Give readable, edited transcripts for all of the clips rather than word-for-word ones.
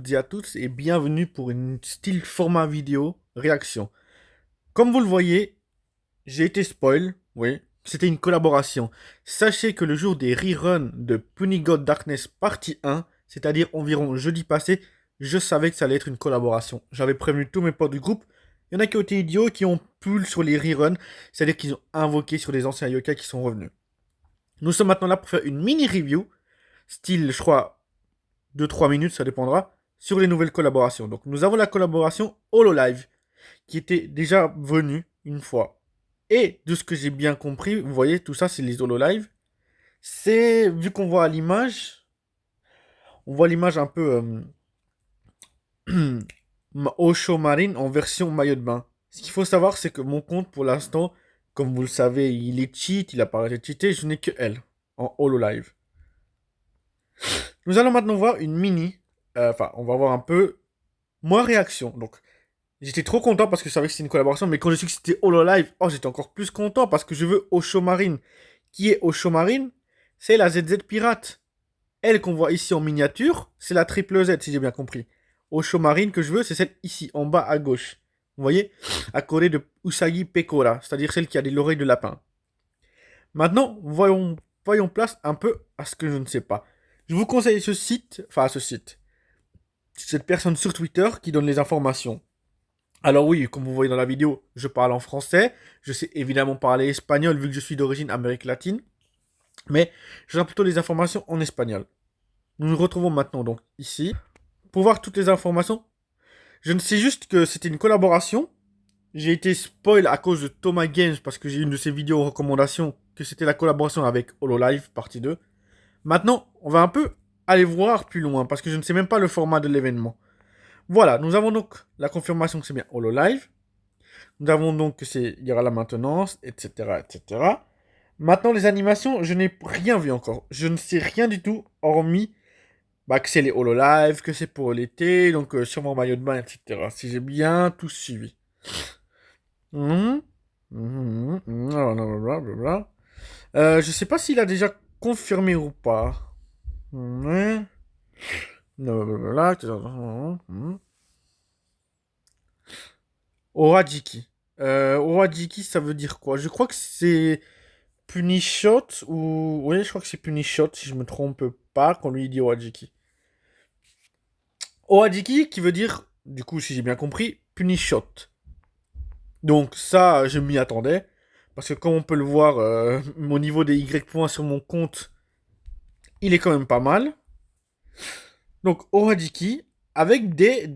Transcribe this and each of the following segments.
toutes et à tous et bienvenue pour une style format vidéo réaction. Comme vous le voyez, j'ai été spoil, oui, c'était une collaboration. Sachez que le jour des reruns de Puny God Darkness partie 1, c'est-à-dire environ jeudi passé, je savais que ça allait être une collaboration. J'avais prévenu tous mes potes du groupe. Il y en a qui ont été idiots, qui ont pull sur les reruns, c'est-à-dire qu'ils ont invoqué sur les anciens yokai qui sont revenus. Nous sommes maintenant là pour faire une mini review, style, je crois, 2-3 minutes, ça dépendra, sur les nouvelles collaborations. Donc nous avons la collaboration HoloLive, qui était déjà venue une fois. Et de ce que j'ai bien compris, vous voyez, tout ça, c'est les HoloLive. C'est, vu qu'on voit l'image, on voit l'image un peu Osho Marine en version maillot de bain. Ce qu'il faut savoir, c'est que mon compte, pour l'instant, comme vous le savez, il est cheat, il a pas arrêté de cheater, je n'ai que elle, en HoloLive. Nous allons maintenant voir une mini, enfin, on va voir un peu moi réaction. Donc, j'étais trop content parce que je savais que c'était une collaboration, mais quand j'ai su que c'était HoloLive, oh, j'étais encore plus content parce que je veux Osho Marine. Qui est Osho Marine? C'est la ZZ Pirate. Elle qu'on voit ici en miniature, c'est la triple Z, si j'ai bien compris. Osho Marine que je veux, c'est celle ici, en bas à gauche. Vous voyez? À côté de Usagi Pekora, c'est-à-dire celle qui a des oreilles de lapin. Maintenant, voyons place un peu à ce que je ne sais pas. Je vous conseille ce site, cette personne sur Twitter qui donne les informations. Alors oui, comme vous voyez dans la vidéo, je parle en français. Je sais évidemment parler espagnol vu que je suis d'origine Amérique latine. Mais je donne plutôt les informations en espagnol. Nous nous retrouvons maintenant donc ici. Pour voir toutes les informations, je ne sais juste que c'était une collaboration. J'ai été spoil à cause de Thomas Games parce que j'ai une de ses vidéos recommandations que c'était la collaboration avec HoloLive partie 2. Maintenant, on va un peu aller voir plus loin parce que je ne sais même pas le format de l'événement. Voilà, nous avons donc la confirmation que c'est bien HoloLive. Nous avons donc que il y aura la maintenance, etc., etc. Maintenant, les animations, je n'ai rien vu encore. Je ne sais rien du tout, hormis que c'est les HoloLive, que c'est pour l'été, donc sûrement maillot de bain, etc. Si j'ai bien tout suivi. Je sais pas s'il a déjà confirmé ou pas. Oradiki. Oradiki, ça veut dire quoi? Je crois que c'est Punishot ou... Oui, je crois que c'est Punishot, si je me trompe pas, quand lui dit Oradiki. Oradiki, qui veut dire, du coup, si j'ai bien compris, Punishot. Donc ça, je m'y attendais. Parce que comme on peut le voir, mon niveau des Y points sur mon compte, il est quand même pas mal. Donc Oradiki, avec des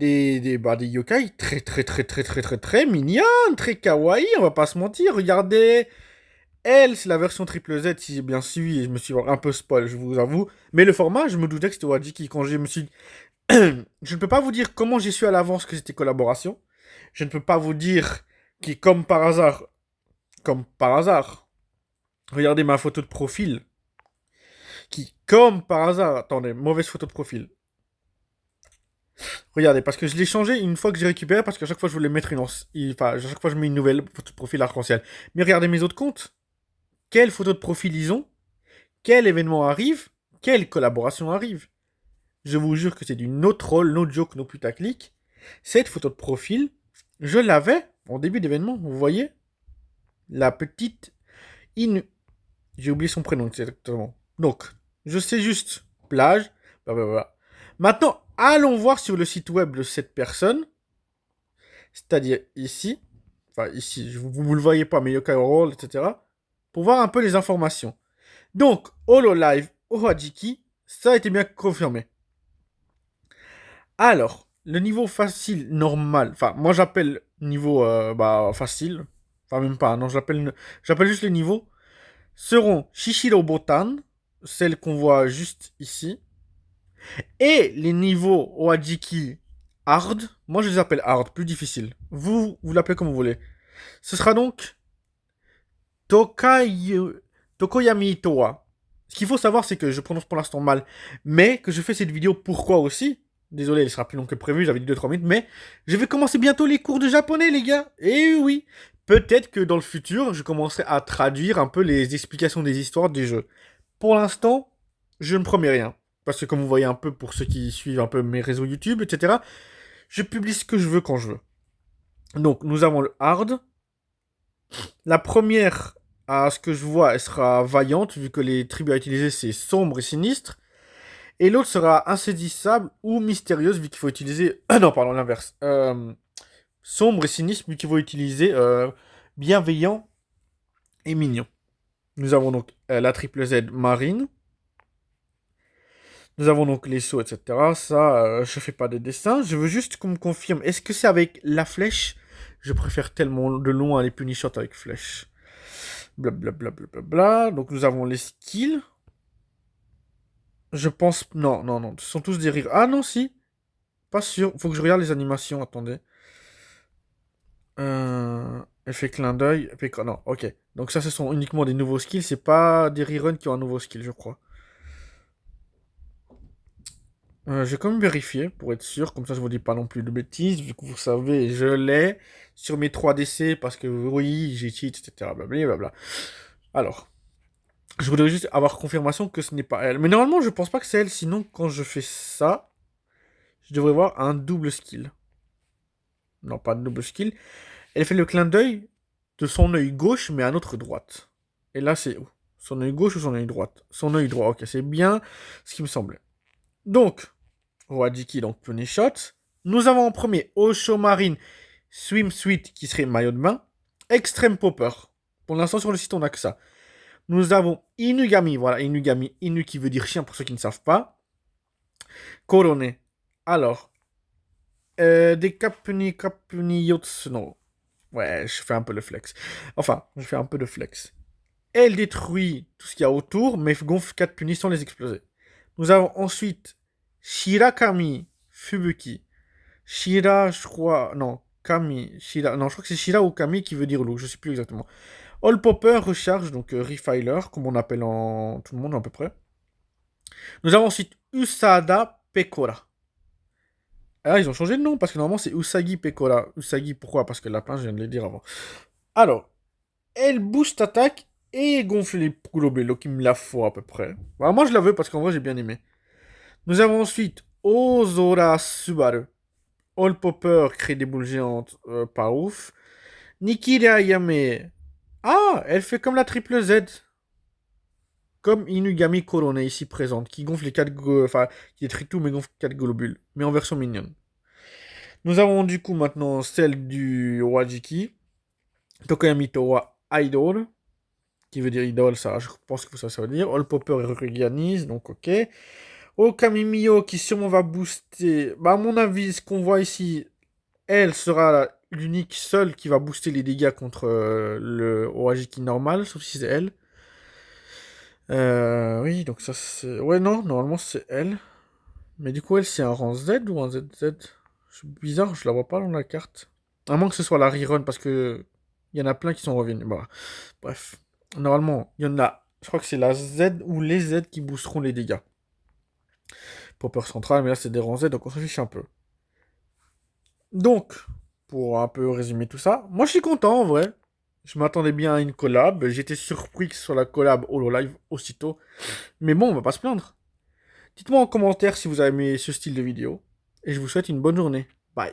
yokai très mignonnes, très kawaii, on va pas se mentir. Regardez, elle, c'est la version triple Z, si j'ai bien suivi, et je me suis un peu spoil, je vous avoue. Mais le format, je me doutais que c'était Oradiki. Quand je me suis... je ne peux pas vous dire comment j'ai su à l'avance que c'était collaboration. Je ne peux pas vous dire qui, comme par hasard, regardez ma photo de profil, qui, comme par hasard, attendez, mauvaise photo de profil. Regardez, parce que je l'ai changé une fois que j'ai récupéré, parce qu'à chaque fois je voulais mettre enfin, à chaque fois je mets une nouvelle photo de profil arc-en-ciel. Mais regardez mes autres comptes. Quelle photo de profil ils ont? Quel événement arrive? Quelle collaboration arrive? Je vous jure que c'est du no troll, no joke, no putaclic. Cette photo de profil, je l'avais en début d'événement, vous voyez? La petite J'ai oublié son prénom exactement. Donc, je sais juste plage, blablabla. Maintenant, allons voir sur le site web de cette personne, c'est-à-dire ici, enfin ici, vous le voyez pas, mais Yokai Roll, etc., pour voir un peu les informations. Donc, HoloLive, Ohajiki, ça a été bien confirmé. Alors, le niveau facile, normal, enfin, moi j'appelle niveau facile, enfin même pas, non, j'appelle juste les niveaux, seront Shishiro Botan, celle qu'on voit juste ici, et les niveaux Ohajiki hard, moi je les appelle hard, plus difficile. Vous l'appelez comme vous voulez. Ce sera donc Tokoyami Toa. Ce qu'il faut savoir, c'est que je prononce pour l'instant mal, mais que je fais cette vidéo pourquoi aussi. Désolé, elle sera plus longue que prévu, j'avais dit 2-3 minutes, mais je vais commencer bientôt les cours de japonais, les gars. Et oui, peut-être que dans le futur, je commencerai à traduire un peu les explications des histoires des jeux. Pour l'instant, je ne promets rien. parce que comme vous voyez un peu pour ceux qui suivent un peu mes réseaux YouTube, etc., je publie ce que je veux quand je veux. Donc, nous avons le hard. La première, à ce que je vois, elle sera vaillante, vu que les tribus à utiliser, c'est sombre et sinistre. Et l'autre sera insaisissable ou mystérieuse, vu qu'il faut utiliser... non, pardon, l'inverse. Sombre et sinistre, vu qu'il faut utiliser bienveillant et mignon. Nous avons donc la triple Z marine. Nous avons donc les sauts, etc. Ça, je fais pas de dessin. Je veux juste qu'on me confirme. Est-ce que c'est avec la flèche? Je préfère tellement de loin les punish shots avec flèche. Blablabla. Bla, bla, bla, bla. Donc nous avons les skills. Je pense... Non, non, non. Ce sont tous des rires. Ah non, si. Pas sûr. Faut que je regarde les animations. Attendez. Effet clin d'œil. Effet... Non, ok. Donc ça, ce sont uniquement des nouveaux skills. C'est pas des reruns qui ont un nouveau skill, je crois. Je vais quand même vérifier pour être sûr, comme ça je vous dis pas non plus de bêtises, vu que vous savez, je l'ai sur mes 3DC parce que oui, j'ai cheat, etc. Blablabla. Alors, je voudrais juste avoir confirmation que ce n'est pas elle. Mais normalement, je pense pas que c'est elle, sinon quand je fais ça, je devrais voir un double skill. Non, pas de double skill. Elle fait le clin d'œil de son œil gauche, mais à notre droite. Et là, c'est où? Son œil gauche ou son œil droite? Son œil droit, ok, c'est bien ce qui me semblait. Donc, Wadiki, donc Pony Shot. Nous avons en premier Osho Marine Swim Sweet, qui serait maillot de bain. Extreme Popper. Pour l'instant, sur le site, on n'a que ça. Nous avons Inugami, voilà, Inugami, Inu qui veut dire chien pour ceux qui ne savent pas. Korone. Alors, des Kapuni Yotsuno. Ouais, je fais un peu le flex. Enfin, je fais un peu de flex. Elle détruit tout ce qu'il y a autour, mais gonfle 4 punis sans les exploser. Nous avons ensuite Shirakami Fubuki. Shira, je crois. Non, Kami. Shira. Non, je crois que c'est Shira ou Kami qui veut dire loup, je sais plus exactement. All Popper recharge, donc Refiler, comme on appelle en tout le monde à peu près. Nous avons ensuite Usada Pekora. Ah, ils ont changé de nom parce que normalement c'est Usagi Pekora. Usagi, pourquoi? Parce que lapin, je viens de le dire avant. Alors, elle boost attaque et gonfle les globello qui me la faut à peu près. Bah, moi je la veux parce qu'en vrai j'ai bien aimé. Nous avons ensuite Ozora Subaru. All Popper crée des boules géantes, pas ouf. Nikira Yame. Ah, elle fait comme la triple Z. Comme Inugami Korone ici présente, qui gonfle les 4 enfin, qui détruit tout mais gonfle 4 globules, mais en version mignonne. Nous avons du coup maintenant celle du Wajiki. Tokoyami Towa Idol, qui veut dire idole, ça, je pense que ça veut dire. All Popper et Reganise, donc ok. Okami Mio qui sûrement va booster. Bah, à mon avis, ce qu'on voit ici, elle sera l'unique seule qui va booster les dégâts contre le Owajiki normal, sauf si c'est elle. Oui, donc ça c'est... Ouais, non, normalement c'est elle. Mais du coup, elle, c'est un rang Z ou un ZZ? C'est bizarre, je la vois pas dans la carte. À moins que ce soit la rerun, parce que il y en a plein qui sont revenus. Bah, bref. Normalement, il y en a... Je crois que c'est la Z ou les Z qui boosteront les dégâts. Popper central, mais là c'est des rangs Z, donc on s'en fiche un peu. Donc, pour un peu résumer tout ça, moi je suis content en vrai. Je m'attendais bien à une collab. J'étais surpris que ce soit la collab Hololive aussitôt. Mais bon, on va pas se plaindre. Dites-moi en commentaire si vous avez aimé ce style de vidéo. Et je vous souhaite une bonne journée. Bye.